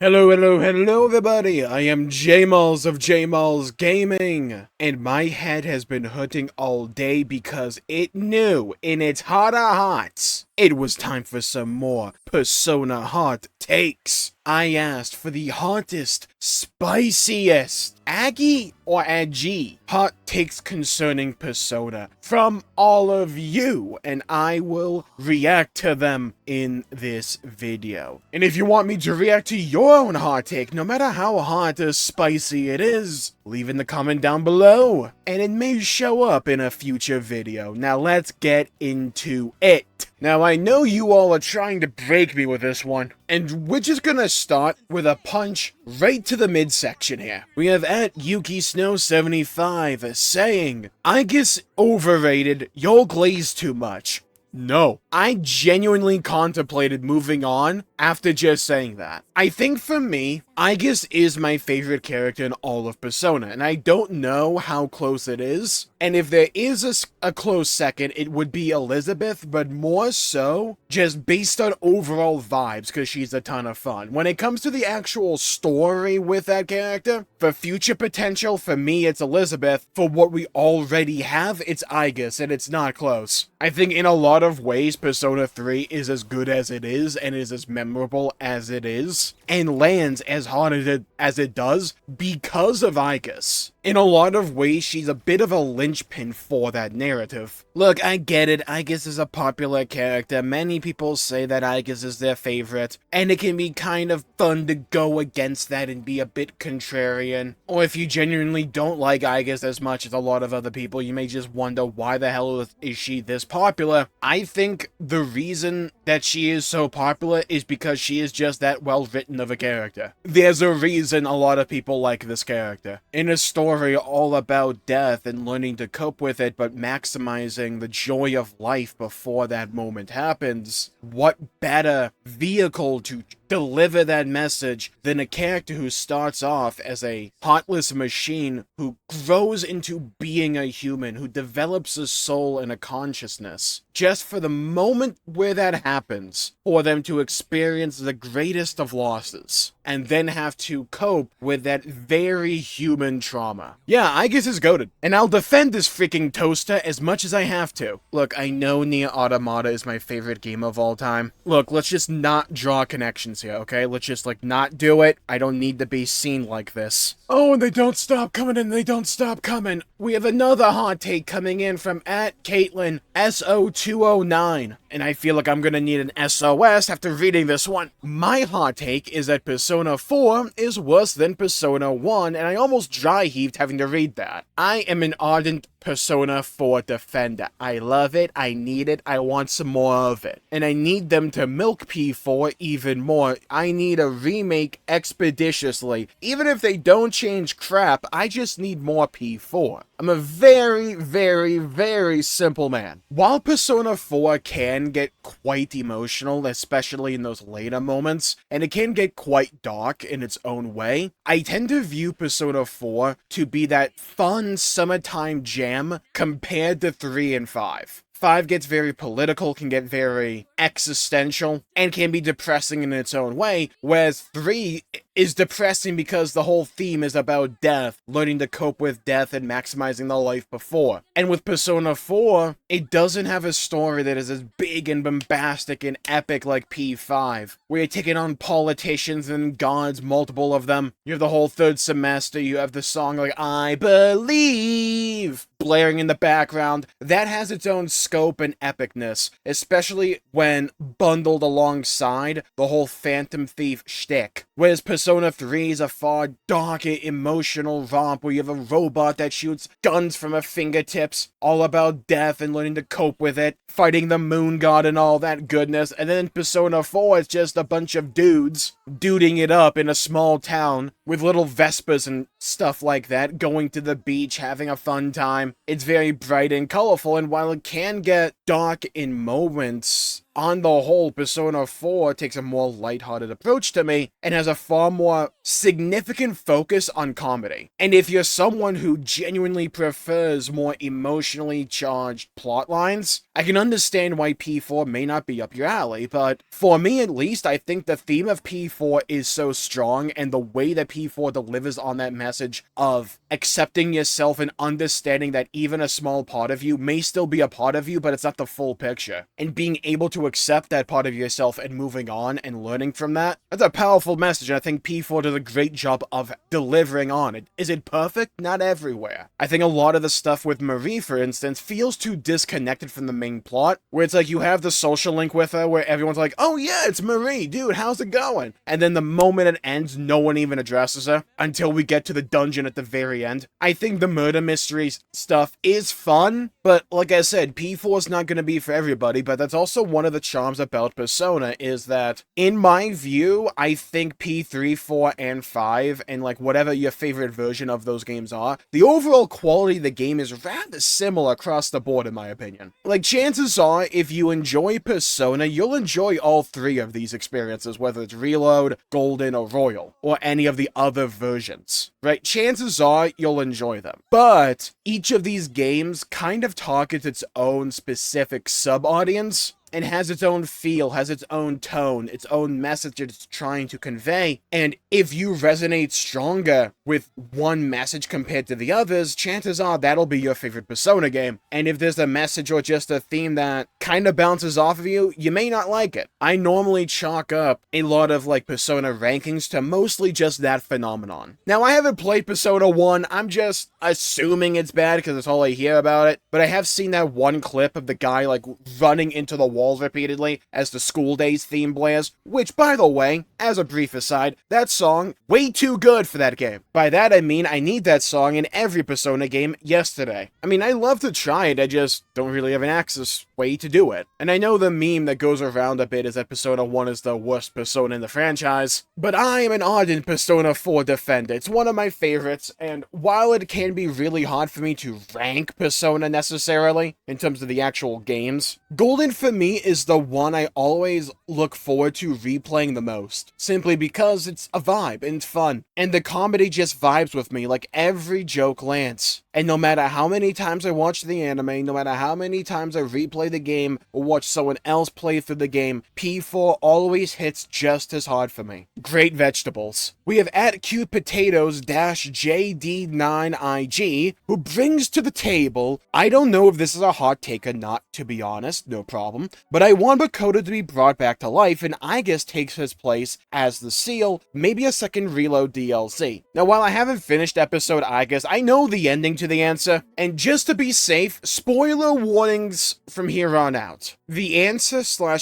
Hello everybody, I am Jmulls of Jmulls Gaming, and my head has been hurting all day because it knew in its heart of hearts it was time for some more Persona hot takes. I asked for the hottest, spiciest, Aggie or Agi hot takes concerning Persona from all of you, and I will react to them in this video. And if you want me to react to your own hot take, no matter how hot or spicy it is, leave in the comment down below, and it may show up in a future video. Now let's get into it. Now I know you all are trying to break me with this one, and we're just gonna start with a punch right to the midsection here. We have at Yuki Snow 75 saying, Aigis overrated, you'll glaze too much. No, I genuinely contemplated moving on after just saying that. I think for me, Aigis is my favorite character in all of Persona, and I don't know how close it is. And if there is a close second, it would be Elizabeth, but more so just based on overall vibes, because she's a ton of fun. When it comes to the actual story with that character, for future potential, for me, it's Elizabeth. For what we already have, it's Aigis, and it's not close. I think in a lot of ways, Persona 3 is as good as it is, and is as memorable as it is, and lands as hard as it does because of Aigis. In a lot of ways, she's a bit of a linchpin for that narrative. Look, I get it, Aigis is a popular character, many people say that Aigis is their favorite, and it can be kind of fun to go against that and be a bit contrarian. Or if you genuinely don't like Aigis as much as a lot of other people, you may just wonder why the hell is she this popular. I think the reason that she is so popular is because she is just that well written of a character. There's a reason a lot of people like this character. In a story all about death and learning to cope with it, but maximizing the joy of life before that moment happens, what better vehicle to deliver that message than a character who starts off as a heartless machine who grows into being a human, who develops a soul and a consciousness, just for the moment where that happens, for them to experience the greatest of losses, and then have to cope with that very human trauma. Yeah, Aigis is goated, and I'll defend this freaking toaster as much as I have to. Look, I know Nier Automata is my favorite game of all time. Look, let's just not draw connections here, okay? Let's just, not do it. I don't need to be seen like this. Oh, and they don't stop coming and they don't stop coming. We have another hot take coming in from at Caitlin SO209. And I feel like I'm gonna need an SOS after reading this one. My hot take is that Persona 4 is worse than Persona 1, and I almost dry heaved having to read that. I am an ardent Persona 4 defender. I love it, I need it, I want some more of it. And I need them to milk P4 even more. I need a remake expeditiously. Even if they don't change crap, I just need more P4. I'm a very, very, very simple man. While Persona 4 can get quite emotional, especially in those later moments, and it can get quite dark in its own way, I tend to view Persona 4 to be that fun summertime jam compared to 3 and 5. 5 gets very political, can get very existential, and can be depressing in its own way, whereas 3 is depressing because the whole theme is about death, learning to cope with death and maximizing the life before. And with Persona 4, it doesn't have a story that is as big and bombastic and epic like P5, where you're taking on politicians and gods, multiple of them. You have the whole third semester, you have the song like I Believe blaring in the background. That has its own scope and epicness, especially when bundled alongside the whole Phantom Thief shtick. Whereas Persona 3 is a far darker emotional romp where you have a robot that shoots guns from her fingertips, all about death and learning to cope with it, fighting the moon god and all that goodness. And then Persona 4 is just a bunch of dudes duding it up in a small town with little Vespas and stuff like that, going to the beach, having a fun time. It's very bright and colorful, and while it can get dark in moments, on the whole, Persona 4 takes a more lighthearted approach to me and has a far more significant focus on comedy. And if you're someone who genuinely prefers more emotionally charged plot lines, I can understand why P4 may not be up your alley, but for me at least, I think the theme of P4 is so strong, and the way that P4 delivers on that message of accepting yourself and understanding that even a small part of you may still be a part of you, but it's not the full picture, and being able to accept that part of yourself and moving on and learning from that, that's a powerful message, and I think P4 does a great job of delivering on it. Is it perfect? Not everywhere. I think a lot of the stuff with Marie, for instance, feels too disconnected from the main plot, where it's like you have the social link with her where everyone's like, oh yeah, it's Marie, dude, how's it going? And then the moment it ends, no one even addresses her until we get to the dungeon at the very end. I think the murder mystery stuff is fun, but like I said, P4 is not going to be for everybody, but that's also one of the charms about Persona, is that, in my view, I think P3, 4, and 5, and like whatever your favorite version of those games are, the overall quality of the game is rather similar across the board, in my opinion. Like, chances are, if you enjoy Persona, you'll enjoy all three of these experiences, whether it's Reload, Golden, or Royal, or any of the other versions, right? Chances are you'll enjoy them. But each of these games kind of targets its own specific sub-audience, and has its own feel, has its own tone, its own message it's trying to convey. And if you resonate stronger with one message compared to the others, chances are that'll be your favorite Persona game. And if there's a message or just a theme that kind of bounces off of you, you may not like it. I normally chalk up a lot of like Persona rankings to mostly just that phenomenon. Now, I haven't played Persona 1, I'm just assuming it's bad because that's all I hear about it, but I have seen that one clip of the guy like running into the walls repeatedly as the School Days theme blares, which, by the way, as a brief aside, that song, way too good for that game. By that I mean I need that song in every Persona game yesterday. I mean, I love to try it, I just don't really have an access way to do it. And I know the meme that goes around a bit is that Persona 1 is the worst Persona in the franchise, but I am an ardent Persona 4 defender. It's one of my favorites, and while it can be really hard for me to rank Persona necessarily, in terms of the actual games, Golden for me is the one I always look forward to replaying the most, simply because it's a vibe and it's fun, and the comedy just vibes with me, like every joke lands. And no matter how many times I watch the anime, no matter how many times I replay the game or watch someone else play through the game, P4 always hits just as hard for me. Great vegetables. We have @CutePotatoes-JD9IG, who brings to the table, I don't know if this is a hot take or not, to be honest, no problem, but I want Makoto to be brought back to life, and Aigis takes his place as the seal, maybe a second Reload DLC. Now, while I haven't finished episode Aigis, I know the ending to the answer, and just to be safe, spoiler warnings from here on out. The answer /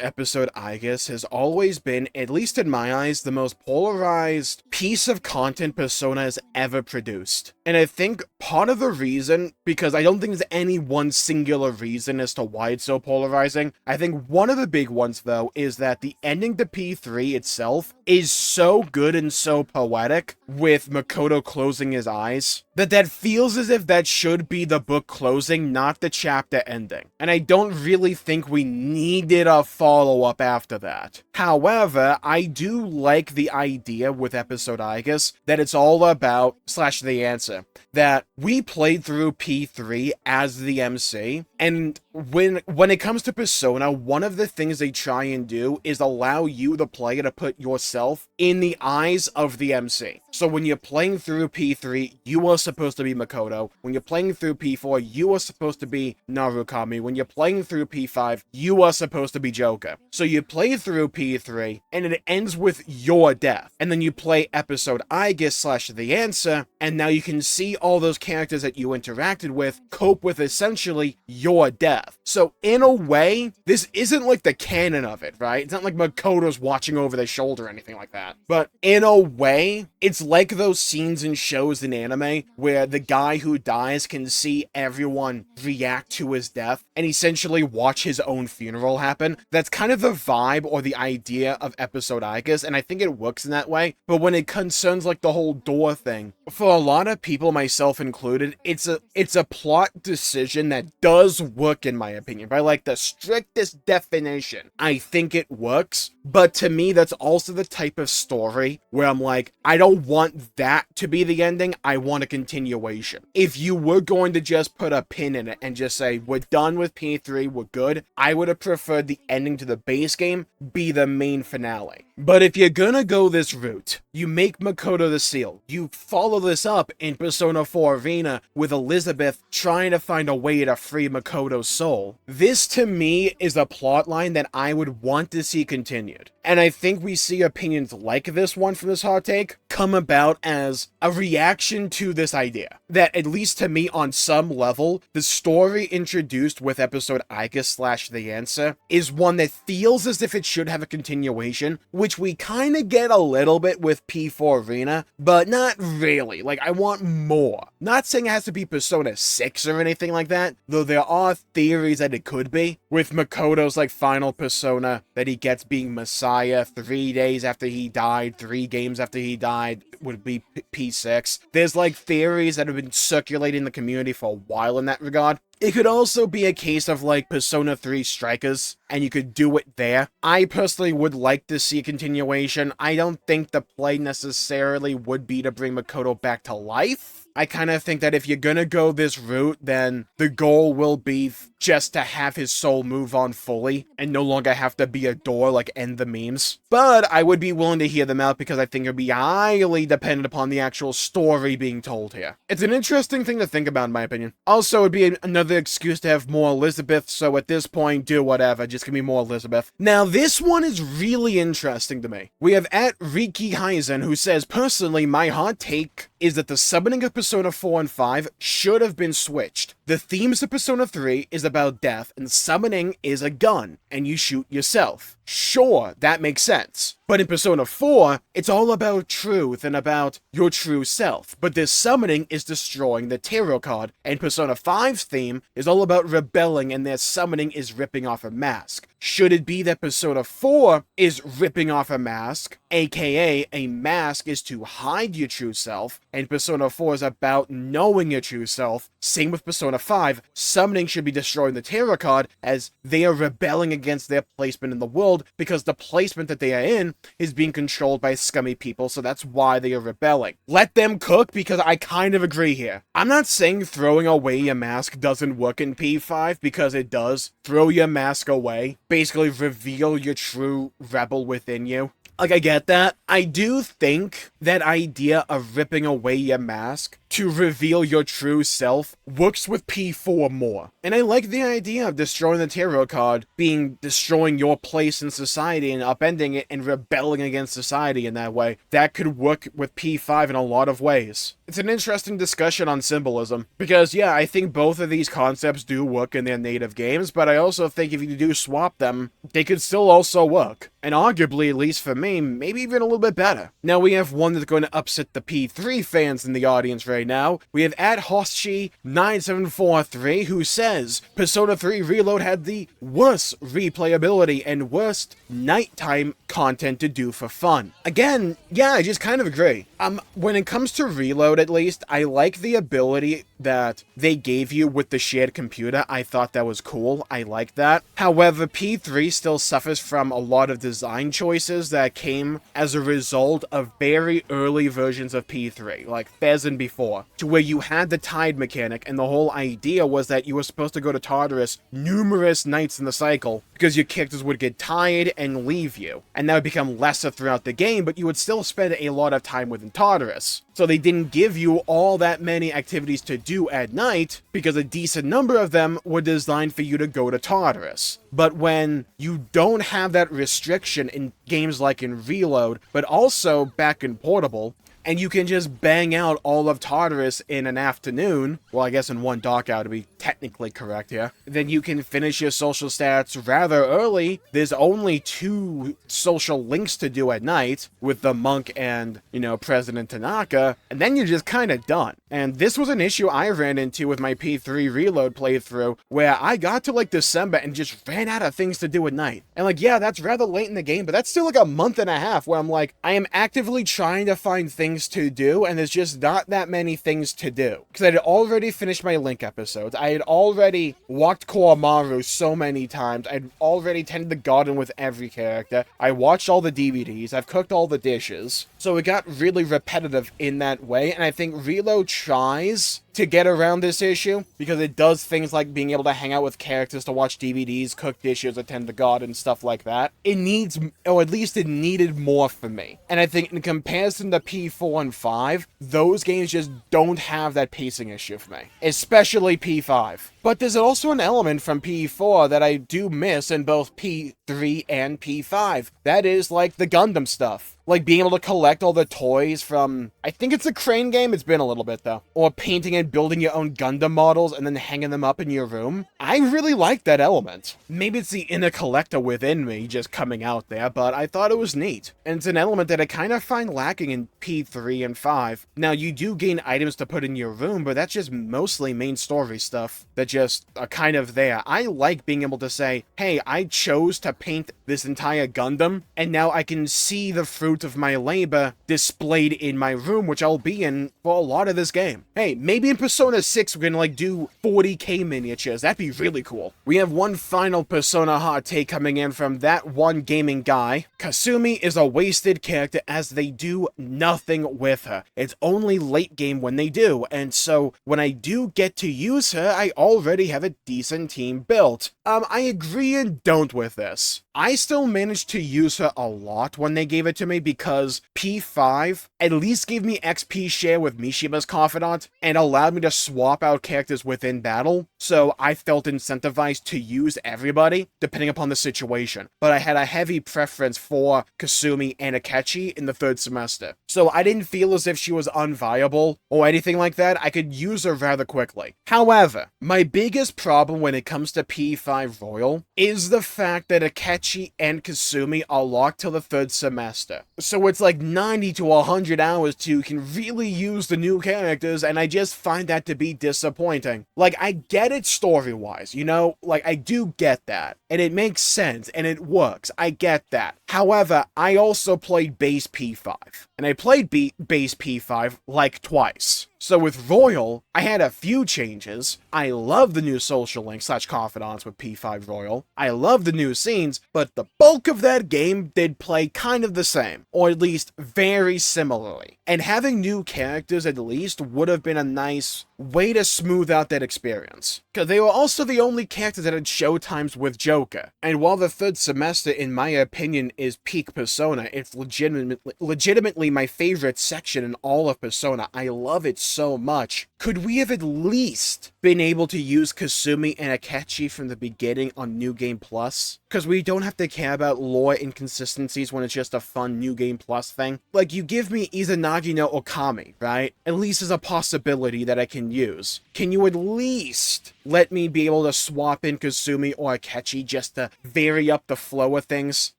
episode Aigis has always been, at least in my eyes, the most polarized piece of content Persona has ever produced. And I think part of the reason, because I don't think there's any one singular reason as to why it's so polarizing, I think one of the big ones, though, is that the ending to P3 itself is so good and so poetic, with Makoto closing his eyes, that feels as if that should be the book closing, not the chapter ending. And I don't really think we needed a follow-up after that. However, I do like the idea with episode Aigis that it's all about, / the answer, that we played through P3 as the MC, and when it comes to Persona, one of the things they try and do is allow you, the player, to put yourself in the eyes of the MC. So when you're playing through P3, you are supposed to be Makoto. When you're playing through P4, you are supposed to be Narukami. When you're playing through P5, you are supposed to be Joker. So you play through P3, and it ends with your death. And then you play episode Aigis / the answer, and now you can see all those characters that you interacted with cope with essentially your death. So in a way, this isn't like the canon of it, right? It's not like Makoto's watching over their shoulder or anything like that. But in a way, it's like those scenes in shows in anime where the guy who dies can see everyone react to his death and essentially watch his own funeral happen. That's kind of the vibe or the idea of episode Aigis, and I think it works in that way. But when it concerns like the whole door thing, for a lot of people, myself included, it's a plot decision that does does work in my opinion. By like the strictest definition, I think it works. But to me, that's also the type of story where I'm like, I don't want that to be the ending. I want a continuation. If you were going to just put a pin in it and just say, we're done with P3, we're good, I would have preferred the ending to the base game be the main finale. But if you're gonna go this route, you make Makoto the Seal. You follow this up in Persona 4 Arena with Elizabeth trying to find a way to free Makoto's soul. This, to me, is a plotline that I would want to see continued. And I think we see opinions like this one from this hot take come about as a reaction to this idea. That, at least to me, on some level, the story introduced with episode Aigis / The Answer is one that feels as if it should have a continuation, which we kind of get a little bit with P4 Arena, but not really. Like, I want more. Not saying it has to be Persona 6 or anything like that, though there are theories that it could be, with Makoto's, like, final persona that he gets being Messiah 3 days after he died, 3 games after he died would be P6. There's, like, theories that have been circulating in the community for a while in that regard. It could also be a case of, like, Persona 3 Strikers, and you could do it there. I personally would like to see a continuation. I don't think the play necessarily would be to bring Makoto back to life. I kind of think that if you're gonna go this route, then the goal will be just to have his soul move on fully, and no longer have to be a door, like, end the memes. But I would be willing to hear them out, because I think it would be highly dependent upon the actual story being told here. It's an interesting thing to think about, in my opinion. Also, it would be another excuse to have more Elizabeth, so at this point, do whatever, just give me more Elizabeth. Now, this one is really interesting to me. We have at Riki Heisen, who says, personally, my hot take is that the summoning of Persona 4 and 5 should have been switched. The themes of Persona 3 is about death, and summoning is a gun, and you shoot yourself. Sure, that makes sense. But in Persona 4, it's all about truth and about your true self. But this summoning is destroying the tarot card, and Persona 5's theme is all about rebelling, and their summoning is ripping off a mask. Should it be that Persona 4 is ripping off a mask, aka a mask is to hide your true self, and Persona 4 is about knowing your true self? Same with Persona 5, summoning should be destroying the tarot card as they are rebelling against their placement in the world, because the placement that they are in is being controlled by scummy people, so that's why they are rebelling. Let them cook, because I kind of agree here. I'm not saying throwing away your mask doesn't work in P5, because it does. Throw your mask away. Basically reveal your true rebel within you. Like, I get that. I do think that idea of ripping away your mask to reveal your true self works with P4 more. And I like the idea of destroying the tarot card being destroying your place in society and upending it and rebelling against society in that way. That could work with P5 in a lot of ways. It's an interesting discussion on symbolism, because yeah, I think both of these concepts do work in their native games, but I also think if you do swap them, they could still also work. And arguably, at least for me, maybe even a little bit better. Now we have one that's going to upset the P3 fans in the audience right now. We have at Hoshi9743 who says, Persona 3 Reload had the worst replayability and worst nighttime content to do for fun. Again, yeah, I just kind of agree. When it comes to Reload, at least, I like the ability that they gave you with the shared computer. I thought that was cool. I like that. However, P3 still suffers from a lot of design choices that came as a result of very early versions of P3, like Fez and before, to where you had the tide mechanic, and the whole idea was that you were supposed to go to Tartarus numerous nights in the cycle, because your characters would get tired and leave you, and that would become lesser throughout the game, but you would still spend a lot of time within Tartarus. So they didn't give you all that many activities to do at night, because a decent number of them were designed for you to go to Tartarus. But when you don't have that restriction in games like in Reload, but also back in Portable, and you can just bang out all of Tartarus in an afternoon, well, I guess in one dark hour to be technically correct here, then you can finish your social stats rather early. There's only 2 social links to do at night, with the monk and, President Tanaka, and then you're just kind of done. And this was an issue I ran into with my P3 Reload playthrough, where I got to, December and just ran out of things to do at night. And, yeah, that's rather late in the game, but that's still, a month and a half where I'm I am actively trying to find things things to do, and there's just not that many things to do. Because I had already finished my Link episodes, I had already walked Koamaru so many times, I'd already tended the garden with every character, I watched all the DVDs, I've cooked all the dishes, so it got really repetitive in that way, and I think Reload tries to get around this issue, because it does things like being able to hang out with characters to watch DVDs, cook dishes, attend the garden, stuff like that. It needs, or at least it needed more for me. And I think in comparison to P4 and 5, those games just don't have that pacing issue for me. Especially P5. But there's also an element from P4 that I do miss in both P3 and P5. That is, like, the Gundam stuff. Like, being able to collect all the toys from, I think it's a Crane game, it's been a little bit though. Or painting and building your own Gundam models and then hanging them up in your room. I really like that element. Maybe it's the inner collector within me just coming out there, but I thought it was neat. And it's an element that I kind of find lacking in P3 and 5. Now, you do gain items to put in your room, but that's just mostly main story stuff that just are kind of there. I like being able to say, hey, I chose to paint this entire Gundam, and now I can see the fruit of my labor displayed in my room, which I'll be in for a lot of this game. Hey, maybe in Persona 6 we're gonna like do 40k miniatures. That'd be really cool. We have one final Persona hot take coming in from that one gaming guy. Kasumi is a wasted character as they do nothing with her. It's only late game when they do, and so when I do get to use her, I already have a decent team built. I agree and don't with this. I still managed to use her a lot when they gave it to me because P5 at least gave me XP share with Mishima's Confidant and allowed me to swap out characters within battle, so I felt incentivized to use everybody depending upon the situation. But I had a heavy preference for Kasumi and Akechi in the third semester, so I didn't feel as if she was unviable or anything like that. I could use her rather quickly. However, my biggest problem when it comes to P5 Royal is the fact that Akechi and Kasumi are locked till the third semester. So it's like 90 to 100 hours till you can really use the new characters, and I just find that to be disappointing. Like, I get it story-wise, you know? Like, I do get that. And it makes sense, and it works. I get that. However, I also played base P5. And I played base P5 like twice. So with Royal, I had a few changes. I love the new social link / confidants with P5 Royal. I love the new scenes, but the bulk of that game did play kind of the same, or at least very similarly. And having new characters at least would have been a nice way to smooth out that experience. Because they were also the only characters that had showtimes with Joker. And while the third semester, in my opinion, is peak Persona, it's legitimately my favorite section in all of Persona. I love it so much. Could we have at least been able to use Kasumi and Akechi from the beginning on New Game Plus? Because we don't have to care about lore inconsistencies when it's just a fun New Game Plus thing. Like, you give me Izanagi no Okami, right? At least as a possibility that I can use. Can you at least let me be able to swap in Kasumi or Akechi just to vary up the flow of things?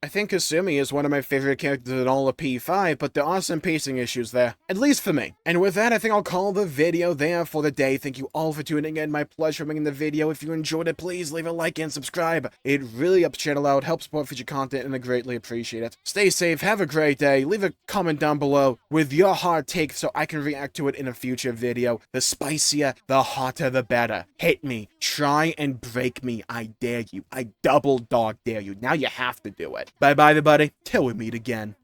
I think Kasumi is one of my favorite characters in all of P5, but there are some pacing issues there. At least for me. And with that, I think I'll call the video there for the day. Thank you all for tuning in. My pleasure making the video. If you enjoyed it, please leave a like and subscribe. It really helps the channel out, helps support future content, and I greatly appreciate it. Stay safe, have a great day. Leave a comment down below with your hard take so I can react to it in a future video. The spicier, the hotter, the better. Hit me. Try and break me. I dare you. I double dog dare you. Now you have to do it. Bye-bye, everybody. Till we meet again.